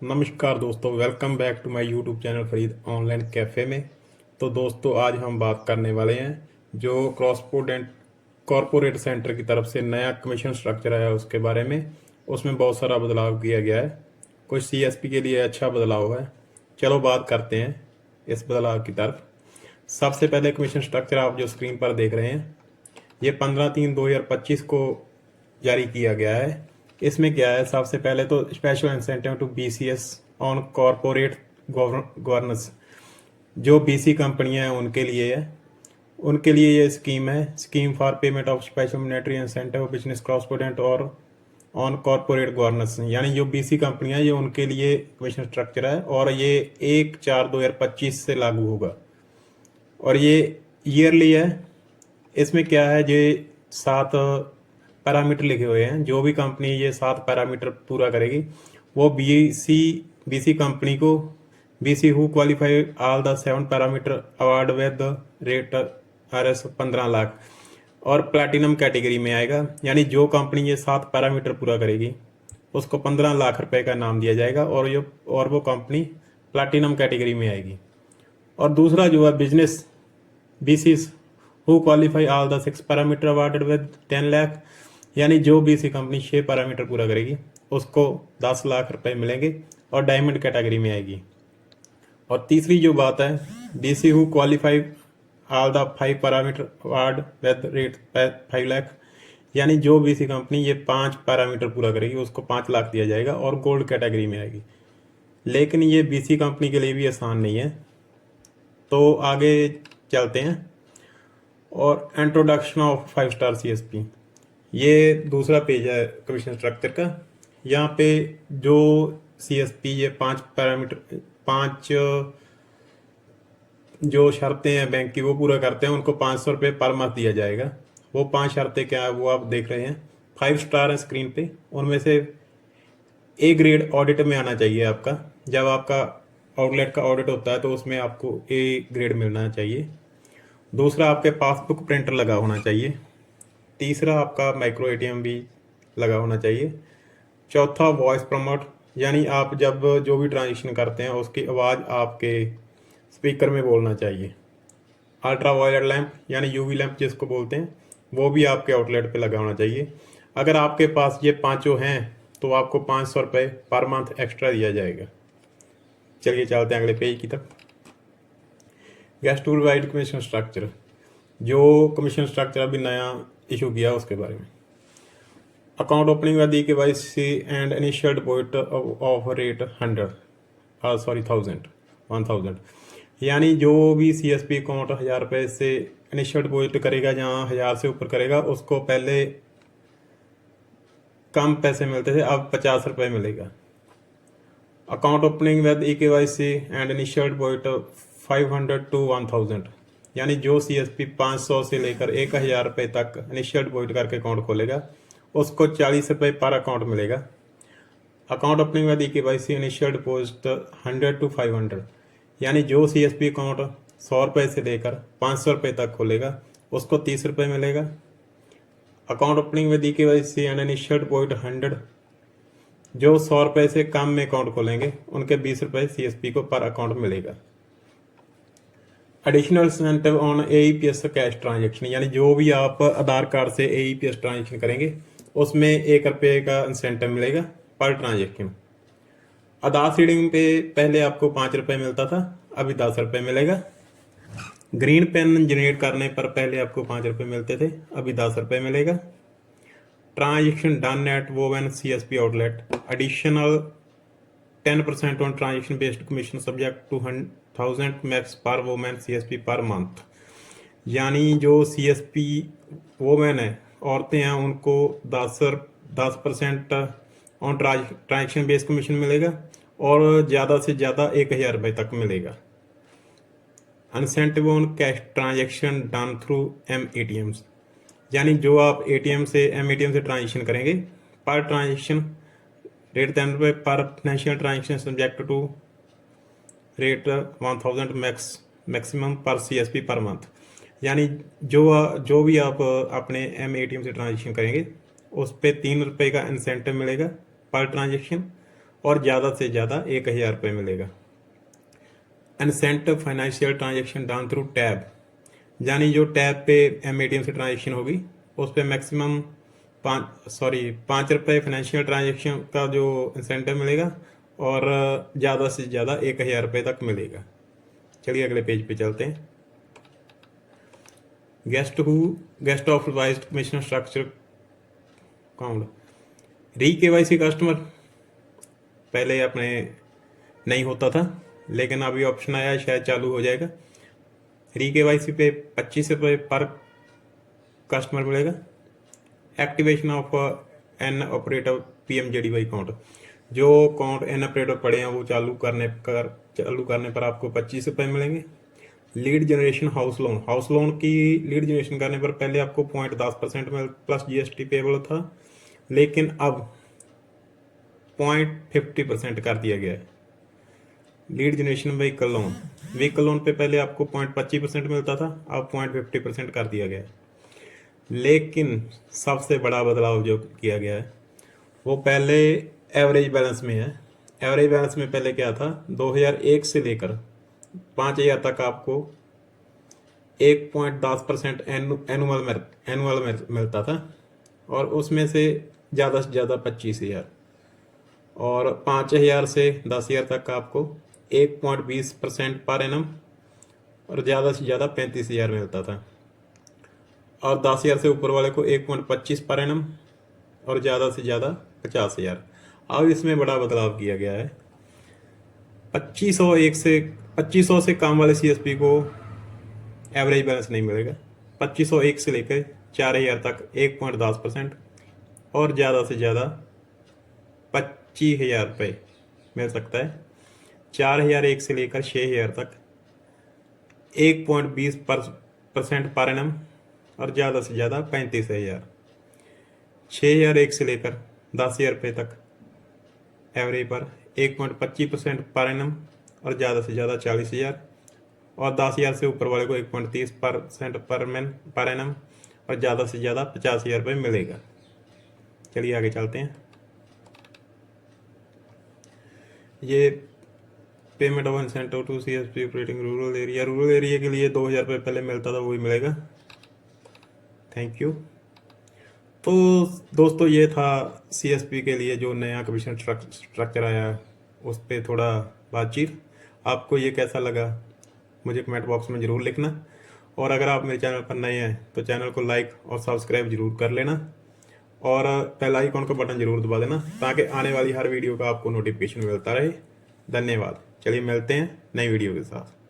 नमस्कार दोस्तों, welcome back to my YouTube channel Farid online cafe में। तो दोस्तों, आज हम बात करने वाले हैं जो क्रॉसपोर्ट कॉरपोरेट सेंटर की तरफ से नया कमीशन स्ट्रक्चर आया उसके बारे में। उसमें बहुत सारा बदलाव किया गया है, कुछ सीएसपी के लिए अच्छा बदलाव है। चलो बात करते हैं इस बदलाव की तरफ। सबसे पहले कमीशन स्ट्रक्चर आप जो स्क्रीन पर देख रहे हैं, ये 15/3/2025 को जारी किया गया है। इसमें क्या है, सबसे पहले तो special incentive to BCs on corporate governance. जो बीसी कंपनियां हैं उनके लिए है, उनके लिए ये स्कीम है, scheme for payment of special monetary incentive business correspondent और ऑन कॉरपोरेट गवर्नेंस। यानी जो बीसी कंपनियां ये उनके लिए कमीशन स्ट्रक्चर है और ये 1/4/2025 से लागू होगा और ये ईयरली है। इसमें क्या है, ये 7 पैरामीटर लिखे हुए हैं। जो भी कंपनी ये 7 पैरामीटर पूरा करेगी वो बीसी कंपनी को BC who qualify all the 7 parameter award with rate RS 15 lakh और प्लैटिनम कैटेगरी में आएगा। यानी जो कंपनी ये 7 पैरामीटर पूरा करेगी उसको 15 लाख रुपए का नाम दिया जाएगा और वो कंपनी प्लैटिनम कैटेगरी में आएगी। और दूसरा जो है business BCs who qualify all the 6 parameter awarded with 10 lakh. यानी जो बीसी कंपनी 6 पैरामीटर पूरा करेगी उसको 10 लाख रुपए मिलेंगे और डायमंड कैटेगरी में आएगी। और तीसरी जो बात है, BC who qualify all the 5 parameter award with rate 5 lakh. यानी जो बीसी कंपनी ये 5 पैरामीटर पूरा करेगी उसको 5 लाख दिया जाएगा और गोल्ड कैटेगरी में आएगी। लेकिन ये बीसी कंपनी के लिए भी आसान नहीं है, तो आगे चलते हैं। और इंट्रोडक्शन ऑफ 5 स्टार सीएसपी, ये दूसरा पेज है कमीशन स्ट्रक्चर का। यहाँ पे जो सीएसपी ये 5 पैरामीटर 5 जो शर्तें हैं बैंक की वो पूरा करते हैं, उनको 500 रुपये पर मंथ दिया जाएगा। वो 5 शर्तें क्या है वो आप देख रहे हैं, 5 स्टार है स्क्रीन पे। उनमें से ए ग्रेड ऑडिट में आना चाहिए आपका। जब आपका आउटलेट का ऑडिट होता है तो उसमें आपको ए ग्रेड मिलना चाहिए। दूसरा, आपके पासबुक प्रिंटर लगा होना चाहिए। तीसरा, आपका माइक्रो एटीएम भी लगा होना चाहिए। चौथा, वॉइस प्रमोट, यानी आप जब जो भी ट्रांजेक्शन करते हैं उसकी आवाज़ आपके स्पीकर में बोलना चाहिए। अल्ट्रा वायलेट लैंप यानी यूवी लैंप जिसको बोलते हैं, वो भी आपके आउटलेट पे लगा होना चाहिए। अगर आपके पास ये पांचों हैं तो आपको 500 रुपये पर मंथ एक्स्ट्रा दिया जाएगा। चलिए चलते हैं अगले पेज की तरफ। Guest tool wide commission structure, जो कमीशन स्ट्रक्चर अभी नया इशू किया उसके बारे में। Account opening with KYC and initial deposit of rate 1000। यानी जो भी सीएसपी अकाउंट 1000 रुपये से इनिशियल डिपॉजिट करेगा, जहाँ 1000 से ऊपर करेगा उसको पहले कम पैसे मिलते थे, अब 50 रुपये मिलेगा। Account opening with KYC and initial deposit 500 to 1000, यानी जो सीएसपी 500 से लेकर 1000 रुपये तक इनिशियल डिपॉजिट करके अकाउंट खोलेगा उसको 40 रुपये पर अकाउंट मिलेगा। Account opening with KYC initial deposit 100 to 500, यानी जो सीएसपी अकाउंट 100 रुपये से लेकर 500 रुपये तक खोलेगा उसको 30 रुपये मिलेगा। Account opening with KYC and initial deposit 100, जो 100 रुपये से कम में अकाउंट खोलेंगे उनके 20 रुपये सीएसपी को पर अकाउंट मिलेगा। Additional incentive on AEPS cash transaction, यानी जो भी आप आधार कार्ड से AEPS ट्रांजेक्शन करेंगे उसमें 1 रुपये का इंसेंटिव मिलेगा पर ट्रांजेक्शन। आधार सीडिंग पे पहले आपको 5 रुपये मिलता था, अभी 10 रुपये मिलेगा। ग्रीन पेन जनरेट करने पर पहले आपको 5 रुपये मिलते थे, अभी 10 रुपये मिलेगा। Transaction done at women CSP outlet, additional 10% on transaction based commission subject to 1000 max per women CSP per month. यानी जो CSP वोमेन है, औरतें हैं, उनको 10% ऑन ट्रांजेक्शन बेस्ड कमीशन मिलेगा और ज़्यादा से ज़्यादा 1000 रुपये तक मिलेगा। Incentive on cash transaction done through MATMs, यानी जो आप ATM से MATM से ट्रांजेक्शन करेंगे पर ट्रांजेक्शन रेट 10 रुपये per financial transaction subject to rate 1000 maximum per CSP per month. यानी जो भी आप अपने MATM से ट्रांजेक्शन करेंगे उस पर 3 रुपये का इंसेंटिव मिलेगा पर ट्रांजेक्शन और ज़्यादा से ज़्यादा 1000 रुपये मिलेगा। Incentive financial transaction down through tab, यानी जो टैब पे एम से ट्रांजेक्शन होगी उस पर मैक्सिमम 5 रुपये फाइनेंशियल ट्रांजेक्शन का जो इंसेंटिव मिलेगा और ज़्यादा से ज़्यादा 1000 रुपये तक मिलेगा। चलिए अगले पेज पे चलते हैं। Guest of revised commission structure count, री KYC कस्टमर पहले अपने नहीं होता था, लेकिन अभी ऑप्शन आया है, शायद चालू हो जाएगा। री KYC पे 25 रुपये पर कस्टमर मिलेगा। Activation of an operator PMJDY account, जो अकाउंट एन ऑपरेटर पड़े हैं वो चालू करने पर आपको 25 रुपये मिलेंगे। लीड जनरेशन हाउस लोन की लीड जनरेशन करने पर पहले आपको 0.10% में प्लस GST पेबल था, लेकिन अब 0.50% कर दिया गया है। लीड जनरेशन व्हीकल लोन पे पहले आपको 0.25% मिलता था, अब 0.50% कर दिया गया है। लेकिन सबसे बड़ा बदलाव जो किया गया है वो पहले एवरेज बैलेंस में है। एवरेज बैलेंस में पहले क्या था, 2001 से लेकर 5000 तक आपको 1.10% एनुअल मिलता था, और उसमें से ज़्यादा 25,000, और 5000 से 10,000 तक आपको 1.20% पर एनम, और ज़्यादा से ज़्यादा 35,000 मिलता था, और 10,000 से ऊपर वाले को 1.25 पर एनम, और ज़्यादा से ज़्यादा 50,000। अब इसमें बड़ा बदलाव किया गया है। 2500 से कम वाले CSP को एवरेज बैलेंस नहीं मिलेगा। 2501 से लेकर 4000 तक 1.10%, और ज़्यादा से ज़्यादा 25,000 रुपये मिल सकता है। 4001 से लेकर 6000 तक 1.20% पर एनम, और ज़्यादा से ज़्यादा 35,000। 6001 से लेकर 10,000 रुपये तक एवरेज पर 1.25% पर एनम, और ज़्यादा से ज़्यादा 40,000, और 10,000 से ऊपर वाले को 1.30% पर एनम, और ज़्यादा से ज़्यादा 50,000 रुपये मिलेगा। चलिए आगे चलते हैं। ये payment of incentive to CSP operating rural area के लिए 2,000 रुपये पहले मिलता था, वही मिलेगा। Thank you. तो दोस्तों ये था CSP के लिए जो नया कमीशन स्ट्रक्चर आया है, उस पर थोड़ा बातचीत। आपको ये कैसा लगा मुझे कमेंट बॉक्स में ज़रूर लिखना, और अगर आप मेरे चैनल पर नए हैं तो चैनल को लाइक और सब्सक्राइब ज़रूर कर लेना, और बेल आइकॉन का बटन ज़रूर दबा देना, ताकि आने वाली हर वीडियो का आपको नोटिफिकेशन मिलता रहे। धन्यवाद। चलिए मिलते हैं नई वीडियो के साथ।